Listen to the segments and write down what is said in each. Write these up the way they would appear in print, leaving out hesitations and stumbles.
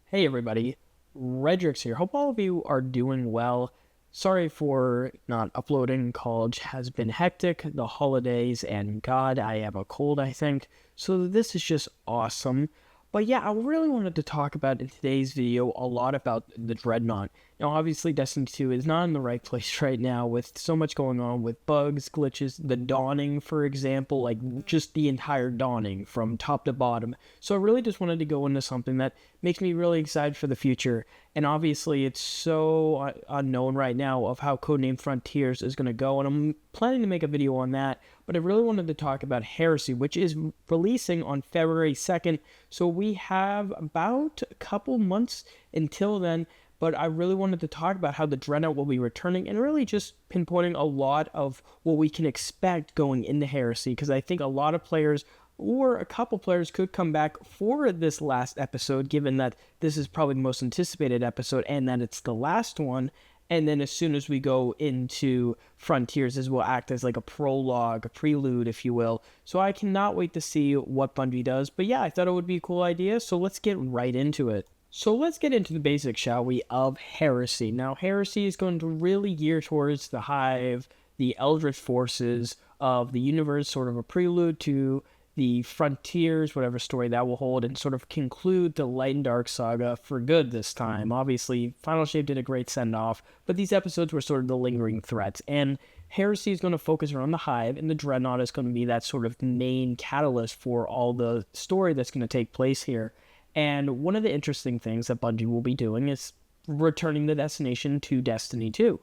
Hey everybody, Redrix here. Hope all of you are doing well. Sorry for not uploading. College has been hectic, the holidays, and God, I have a cold, I think. So this is just awesome. But yeah, I really wanted to talk about in today's video a lot about the Dreadnaught. Now, obviously, Destiny 2 is not in the right place right now with so much going on with bugs, glitches, the dawning, for example, like just the entire dawning from top to bottom. So I really just wanted to go into something that makes me really excited for the future. And obviously, it's so unknown right now of how Codename Frontiers is going to go. And I'm planning to make a video on that. But I really wanted to talk about Heresy, which is releasing on February 2nd. So we have about a couple months until then. But I really wanted to talk about how the Dreadnaught will be returning and really just pinpointing a lot of what we can expect going into Heresy. Because I think a lot of players or a couple players could come back for this last episode, given that this is probably the most anticipated episode and that it's the last one. And then as soon as we go into Frontiers, this will act as like a prologue, a prelude, if you will. So I cannot wait to see what Bungie does. But yeah, I thought it would be a cool idea, so let's get right into it. So let's get into the basics, shall we, of Heresy. Now, Heresy is going to really gear towards the Hive, the Eldritch forces of the universe, sort of a prelude to the Frontiers, whatever story that will hold, and sort of conclude the Light and Dark saga for good this time. Obviously, Final Shape did a great send-off, but these episodes were sort of the lingering threats, and Heresy is going to focus around the Hive, and the Dreadnaught is going to be that sort of main catalyst for all the story that's going to take place here. And one of the interesting things that Bungie will be doing is returning the destination to Destiny 2.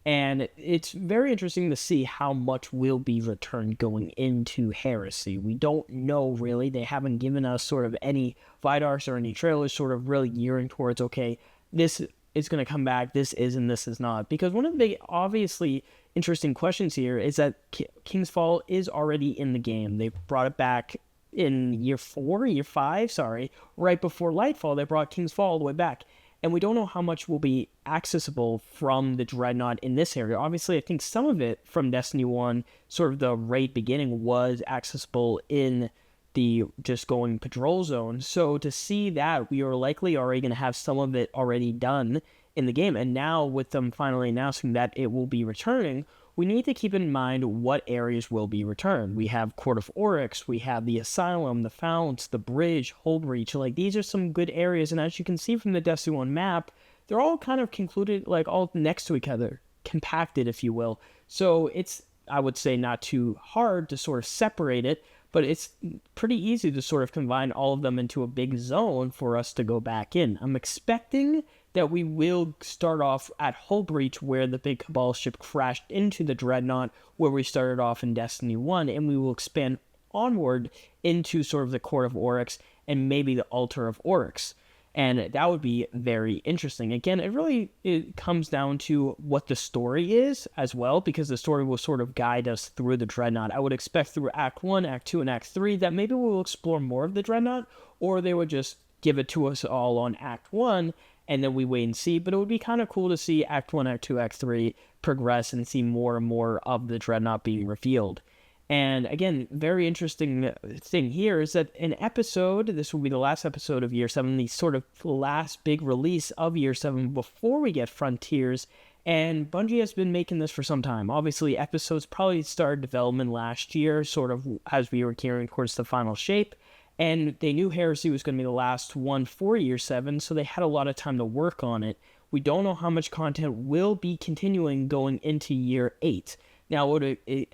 And it's very interesting to see how much will be returned going into Heresy. We don't know really. They haven't given us sort of any Vidars or any trailers sort of really gearing towards, okay, this is going to come back, this is and this is not. Because one of the big, obviously interesting questions here is that King's Fall is already in the game. They brought it back in year 5, right before Lightfall. They brought King's Fall all the way back. And we don't know how much will be accessible from the Dreadnaught in this area. Obviously, I think some of it from Destiny 1, sort of the raid beginning, was accessible in the just going patrol zone. So to see that, we are likely already going to have some of it already done in the game. And now with them finally announcing that it will be returning, we need to keep in mind what areas will be returned. We have Court of Oryx, we have the Asylum, the Founts, the Bridge, Hullbreach. Like, these are some good areas, and as you can see from the Destiny 1 map, they're all kind of concluded, like, all next to each other, compacted, if you will. So it's, I would say, not too hard to sort of separate it, but it's pretty easy to sort of combine all of them into a big zone for us to go back in. I'm expecting that we will start off at Hullbreach, where the big Cabal ship crashed into the Dreadnaught, where we started off in Destiny 1, and we will expand onward into sort of the Court of Oryx and maybe the Altar of Oryx. And that would be very interesting. Again, it comes down to what the story is as well, because the story will sort of guide us through the Dreadnaught. I would expect through Act 1, Act 2, and Act 3 that maybe we'll explore more of the Dreadnaught, or they would just give it to us all on Act 1, and then we wait and see. But it would be kind of cool to see Act 1, Act 2, Act 3 progress and see more and more of the Dreadnaught being revealed. And again, very interesting thing here is that an episode, this will be the last episode of Year 7, the sort of last big release of Year 7 before we get Frontiers, and Bungie has been making this for some time. Obviously, episodes probably started development last year, sort of as we were gearing towards the final shape, and they knew Heresy was going to be the last one for Year 7, so they had a lot of time to work on it. We don't know how much content will be continuing going into Year 8. Now,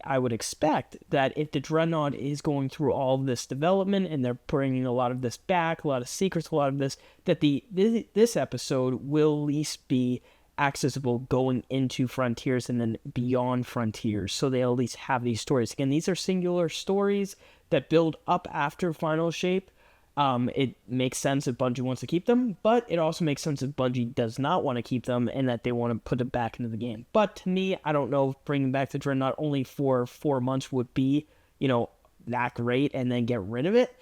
I would expect that if the Dreadnaught is going through all of this development and they're bringing a lot of this back, a lot of secrets, a lot of this, that this episode will at least be accessible going into Frontiers and then beyond Frontiers. So they'll at least have these stories. Again, these are singular stories that build up after Final Shape. It makes sense if Bungie wants to keep them, but it also makes sense if Bungie does not want to keep them and that they want to put it back into the game. But to me, I don't know if bringing back the Dreadnaught only for 4 months would be, that great and then get rid of it.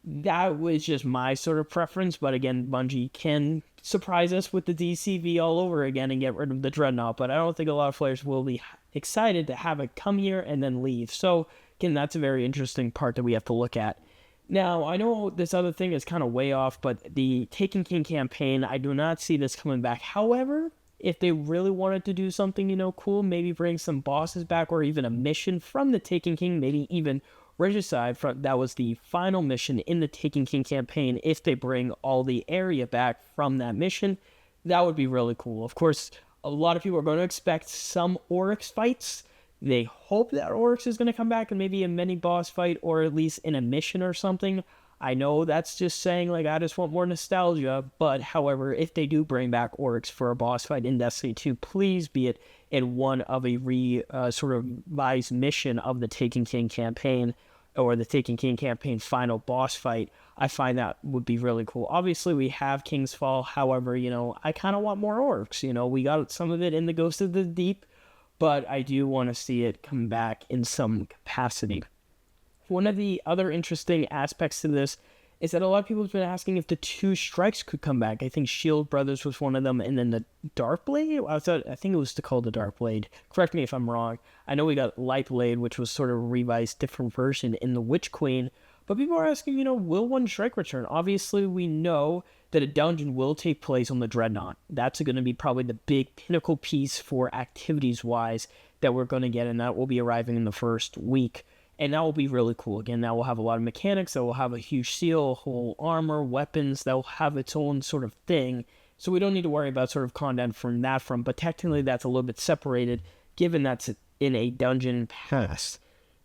That was just my sort of preference, but again, Bungie can surprise us with the DCV all over again and get rid of the Dreadnaught, but I don't think a lot of players will be excited to have it come here and then leave. So, again, that's a very interesting part that we have to look at. Now, I know this other thing is kind of way off, but the Taken King campaign, I do not see this coming back. However, if they really wanted to do something, cool, maybe bring some bosses back or even a mission from the Taken King, maybe even Regicide, that was the final mission in the Taken King campaign. If they bring all the area back from that mission, that would be really cool. Of course, a lot of people are going to expect some Oryx fights. They hope that Oryx is going to come back in maybe a mini boss fight or at least in a mission or something. I know that's just saying, like, I just want more nostalgia, but however, if they do bring back Oryx for a boss fight in Destiny 2, please be it in one of a sort of revised mission of the Taken King campaign or the Taken King campaign final boss fight. I find that would be really cool. Obviously, we have King's Fall. However, I kind of want more Oryx. We got some of it in the Ghost of the Deep, but I do want to see it come back in some capacity. One of the other interesting aspects to this is that a lot of people have been asking if the 2 strikes could come back. I think Shield Brothers was one of them, and then the Dark Blade? I think it was called the Dark Blade. Correct me if I'm wrong. I know we got Light Blade, which was sort of a revised different version in the Witch Queen, but people are asking, will one strike return? Obviously, we know that a dungeon will take place on the Dreadnaught. That's going to be probably the big pinnacle piece for activities-wise that we're going to get, and that will be arriving in the first week. And that will be really cool. Again, that will have a lot of mechanics. That will have a huge seal, whole armor, weapons. That will have its own sort of thing. So we don't need to worry about sort of content from that front. But technically, that's a little bit separated, given that's in a dungeon pass.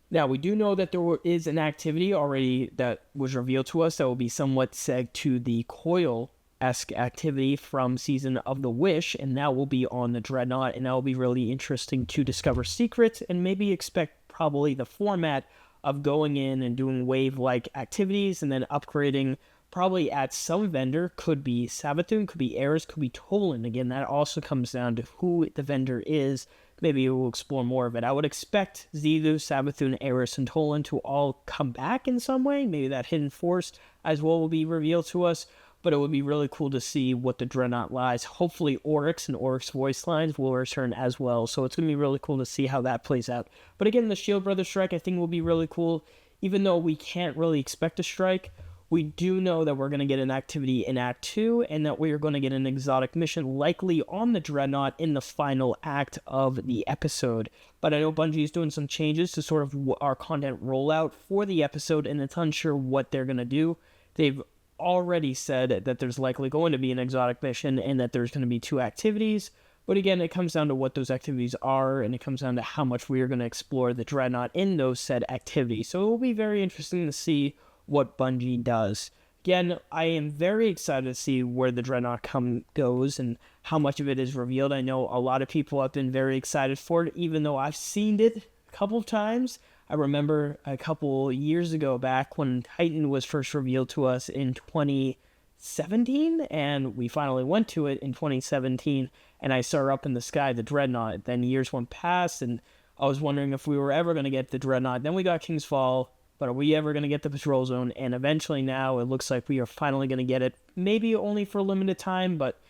Now, we do know that there is an activity already that was revealed to us that will be somewhat segged to the Coil-esque activity from Season of the Wish, and that will be on the Dreadnaught, and that will be really interesting to discover secrets and maybe expect probably the format of going in and doing wave-like activities and then upgrading probably at some vendor. Could be Savathun, could be Ares, could be Toland. Again, that also comes down to who the vendor is. Maybe we'll explore more of it. I would expect Xilu, Savathun, Ares, and Toland to all come back in some way. Maybe that Hidden Force as well will be revealed to us. But it would be really cool to see what the Dreadnaught lies. Hopefully Oryx and Oryx voice lines will return as well. So it's going to be really cool to see how that plays out. But again, the Shield Brothers strike I think will be really cool. Even though we can't really expect a strike, we do know that we're going to get an activity in Act 2 and that we are going to get an exotic mission likely on the Dreadnaught in the final act of the episode. But I know Bungie is doing some changes to sort of our content rollout for the episode, and it's unsure what they're going to do. They've already said that there's likely going to be an exotic mission and that there's going to be 2 activities. But again, it comes down to what those activities are, and it comes down to how much we are going to explore the Dreadnaught in those said activities. So it will be very interesting to see what Bungie does. Again, I am very excited to see where the Dreadnaught goes and how much of it is revealed. I know a lot of people have been very excited for it, even though I've seen it a couple of times. I remember a couple years ago back when Titan was first revealed to us in 2017, and we finally went to it in 2017, and I saw up in the sky the Dreadnaught. Then years went past, and I was wondering if we were ever going to get the Dreadnaught. Then we got King's Fall, but are we ever going to get the Patrol Zone? And eventually now it looks like we are finally going to get it, maybe only for a limited time, but,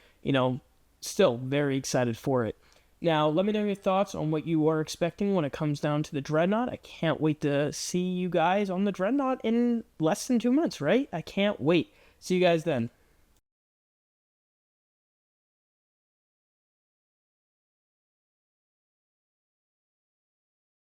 still very excited for it. Now, let me know your thoughts on what you are expecting when it comes down to the Dreadnaught. I can't wait to see you guys on the Dreadnaught in less than 2 months, right? I can't wait. See you guys then.